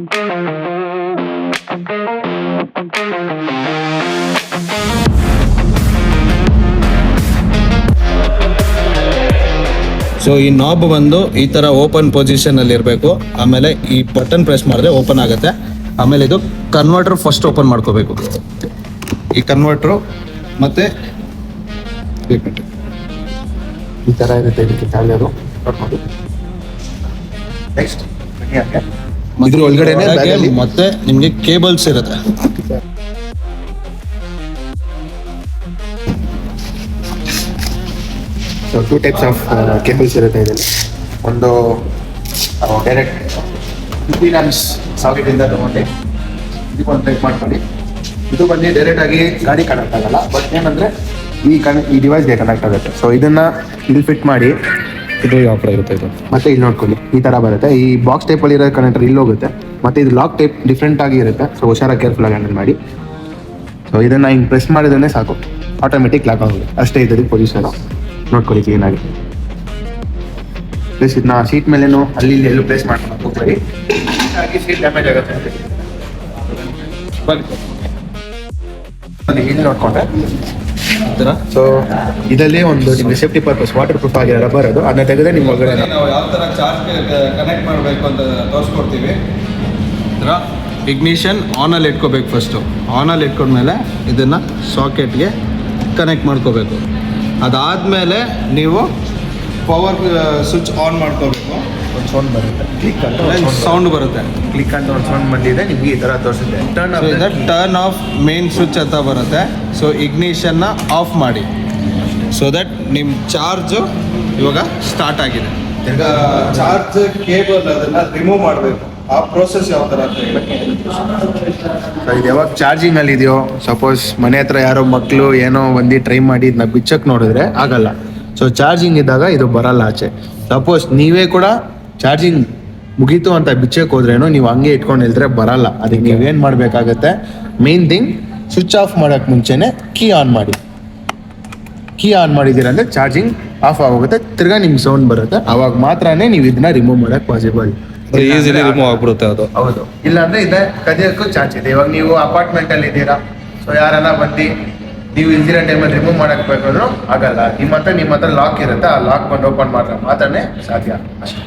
So ಈ knob ಬಂದು ಈ ಥರ ಓಪನ್ ಪೊಸಿಷನಲ್ಲಿ ಇರಬೇಕು. ಆಮೇಲೆ ಈ ಬಟನ್ ಪ್ರೆಸ್ ಮಾಡಿದ್ರೆ ಓಪನ್ ಆಗುತ್ತೆ. ಆಮೇಲೆ ಇದು ಕನ್ವರ್ಟರ್ ಫಸ್ಟ್ ಓಪನ್ ಮಾಡ್ಕೋಬೇಕು. ಈ ಕನ್ವರ್ಟ್ರು ಮತ್ತೆ ಈ ಥರ ಇರುತ್ತೆ ಇದಕ್ಕೆ ಚಾರ್ಜರು ನೋಡ್ಕೊಂಡು. ನೆಕ್ಸ್ಟ್ ಇದ್ರ ಒಳಗಡೆ ಮತ್ತೆ ನಿಮಗೆ ಕೇಬಲ್ಸ್ ಇರುತ್ತೆ. ಸೊ 2 ಟೈಪ್ಸ್ ಆಫ್ ಕೇಬಲ್ಸ್ ಇರುತ್ತೆ ಇದರಲ್ಲಿ. ಒಂದು ಡೈರೆಕ್ಟ್ 15 amps ಸಾಕೆಟಿಂದ ತಗೊಂಡು ಇದಕ್ಕೊಂದು ಟೈಪ್ ಮಾಡ್ಕೊಳ್ಳಿ. ಇದು ಬಂದು ಡೈರೆಕ್ಟ್ ಆಗಿ ಗಾಡಿ ಕನೆಕ್ಟ್ ಆಗಲ್ಲ, ಬಟ್ ಏನಂದರೆ ಈ ಡಿವೈಸ್ಗೆ ಕನೆಕ್ಟ್ ಆಗುತ್ತೆ. ಸೊ ಇದನ್ನು ಇಲ್ಲಿ ಫಿಟ್ ಮಾಡಿ ಇದು ಯಾವ ಥರ ಇರುತ್ತೆ ಇದು ಮತ್ತೆ ಇಲ್ಲಿ ನೋಡ್ಕೊಳ್ಳಿ ಈ ಥರ ಬರುತ್ತೆ. ಈ ಬಾಕ್ಸ್ ಟೈಪಲ್ಲಿ ಇರೋ ಕನೆಕ್ಟರ್ ಇಲ್ಲಿ ಹೋಗುತ್ತೆ. ಮತ್ತು ಇದು ಲಾಕ್ ಟೈಪ್ ಡಿಫ್ರೆಂಟ್ ಆಗಿ ಇರುತ್ತೆ. ಸೊ ಹುಷಾರಾಗಿ ಕೇರ್ಫುಲ್ಲಾಗಿ ಹ್ಯಾಂಡಲ್ ಮಾಡಿ. ಸೊ ಇದನ್ನು ಹಿಂಗೆ ಪ್ರೆಸ್ ಮಾಡಿದ್ರೆ ಸಾಕು, ಆಟೋಮೆಟಿಕ್ ಲಾಕ್ ಆಗುತ್ತೆ. ಅಷ್ಟೇ ಇದೆ ಪೊಸಿಷನು. ನೋಡ್ಕೊಳ್ಳಿ ಕ್ಲೀನಾಗಿ. ಪ್ಲಸ್ ಇದನ್ನ ಸೀಟ್ ಮೇಲೇನು ಅಲ್ಲಿ ಇಲ್ಲಿ ಎಲ್ಲೂ ಪ್ಲೇಸ್ ಮಾಡ್ಕೊಂಡು ಹೋಗ್ಬೇಡಿ, ಹಾಗೆ ಸೀಟ್ ಡ್ಯಾಮೇಜ್ ಆಗುತ್ತೆ ಅಂತ. ಇಲ್ಲಿ ನೋಡ್ಕೊಂಡ್ರೆ ಈ ಥರ. ಸೊ ಇದರಲ್ಲಿ ಒಂದು ನಿಮಗೆ ಸೇಫ್ಟಿ ಪರ್ಪಸ್ ವಾಟರ್ ಪ್ರೂಫ್ ಆಗಿರೋ ರಬ್ಬರ್ ಅದು, ಅದನ್ನ ತೆಗೆದ್ರೆ ನಿಮ್ಮ ಒಳಗಡೆ ನಾವು ಯಾವ ಥರ ಚಾರ್ಜ್ಗೆ ಕನೆಕ್ಟ್ ಮಾಡಬೇಕು ಅಂತ ತೋರಿಸ್ಕೊಡ್ತೀವಿ. ಈ ಥರ ಇಗ್ನಿಷನ್ ಆನಲ್ಲಿ ಇಟ್ಕೋಬೇಕು. ಫಸ್ಟು ಆನಲ್ಲಿ ಇಟ್ಕೊಂಡ್ಮೇಲೆ ಇದನ್ನು ಸಾಕೆಟ್ಗೆ ಕನೆಕ್ಟ್ ಮಾಡ್ಕೋಬೇಕು. ಅದಾದಮೇಲೆ ನೀವು ಪವರ್ ಸ್ವಿಚ್ ಆನ್ ಮಾಡ್ಕೋಬೇಕು. ಒಂದು ಸೌಂಡ್ ಬರುತ್ತೆ, ಕ್ಲಿಕ್ ಅಂತ ಸೌಂಡ್ ಬರುತ್ತೆ. ಕ್ಲಿಕ್ ಅಂತ ಒಂದು ಸೌಂಡ್ ಬಂದಿದೆ ನಿಮಗೆ ಈ ಥರ ತೋರಿಸುತ್ತೆ. ಟರ್ನ್ ಆಫ್ ಮೇನ್ ಸ್ವಿಚ್ ಅಂತ ಬರುತ್ತೆ. ಸೊ ಇಗ್ನಿಷನ್ನ ಆಫ್ ಮಾಡಿ. ಸೊ ದಟ್ ನಿಮ್ಮ ಚಾರ್ಜು ಇವಾಗ ಸ್ಟಾರ್ಟ್ ಆಗಿದೆ. ಈಗ ಚಾರ್ಜ್ ಕೇಬಲ್ ಅದನ್ನು ರಿಮೂವ್ ಮಾಡಬೇಕು. ಆ ಪ್ರೋಸೆಸ್ ಯಾವ ಥರ ಅಂತ ಹೇಳಕ್ಕೆ ಇದು ಯಾವಾಗ ಚಾರ್ಜಿಂಗಲ್ಲಿ ಇದೆಯೋ, ಸಪೋಸ್ ಮನೆ ಹತ್ರ ಯಾರೋ ಮಕ್ಕಳು ಏನೋ ಒಂದು ಟ್ರೈ ಮಾಡಿ ಇದನ್ನ ಬಿಚ್ಚಕ್ಕೆ ನೋಡಿದ್ರೆ ಆಗಲ್ಲ. ಸೊ ಚಾರ್ಜಿಂಗ್ ಇದ್ದಾಗ ಇದು ಬರಲ್ಲ ಆಚೆ. ಸಪೋಸ್ ನೀವೇ ಕೂಡ ಚಾರ್ಜಿಂಗ್ ಮುಗೀತು ಅಂತ ಬಿಚ್ಚಕ್ಕೆ ಹೋದ್ರೇನು ನೀವು ಹಂಗೆ ಇಟ್ಕೊಂಡು ಹೇಳ್ತಾರೆ ಬರಲ್ಲ. ಅದಕ್ಕೆ ನೀವೇನು ಮಾಡಬೇಕಾಗತ್ತೆ, ಮೇನ್ ಥಿಂಗ್ ಸ್ವಿಚ್ ಆಫ್ ಮಾಡೋಕ್ಕೆ ಮುಂಚೆನೆ ಕೀ ಆನ್ ಮಾಡಿ. ಕೀ ಆನ್ ಮಾಡಿದ್ದೀರ ಅಂದರೆ ಚಾರ್ಜಿಂಗ್ ಆಫ್ ಆಗೋಗುತ್ತೆ, ತಿರ್ಗಾ ನಿಮ್ಗೆ ಸೌಂಡ್ ಬರುತ್ತೆ. ಅವಾಗ ಮಾತ್ರನೇ ನೀವು ಇದನ್ನ ರಿಮೂವ್ ಮಾಡೋಕ್ಕೆ ಪಾಸಿಬಲ್. ಈಸಿಲಿ ರಿಮೂವ್ ಆಗ್ಬಿಡುತ್ತೆ ಅದು. ಹೌದು, ಇಲ್ಲಾಂದ್ರೆ ಇದೆ ಕದಿಯೋಕ್ಕೂ ಚಾನ್ಸ್ ಇದೆ. ಇವಾಗ ನೀವು ಅಪಾರ್ಟ್ಮೆಂಟ್ ಅಲ್ಲಿ ಇದ್ದೀರಾ, ಸೊ ಯಾರನ್ನ ಬಂದು ನೀವು ಇಲ್ದಿರೋ ಟೈಮಲ್ಲಿ ರಿಮೂವ್ ಮಾಡಕ್ ಬೇಕಾದ್ರೂ ಆಗಲ್ಲ. ನಿಮ್ಮ ಹತ್ರ ಲಾಕ್ ಇರುತ್ತೆ, ಆ ಲಾಕ್ ಬಂದು ಓಪನ್ ಮಾಡಿದ್ರೆ ಮಾತ್ರನೇ ಸಾಧ್ಯ ಅಷ್ಟೇ.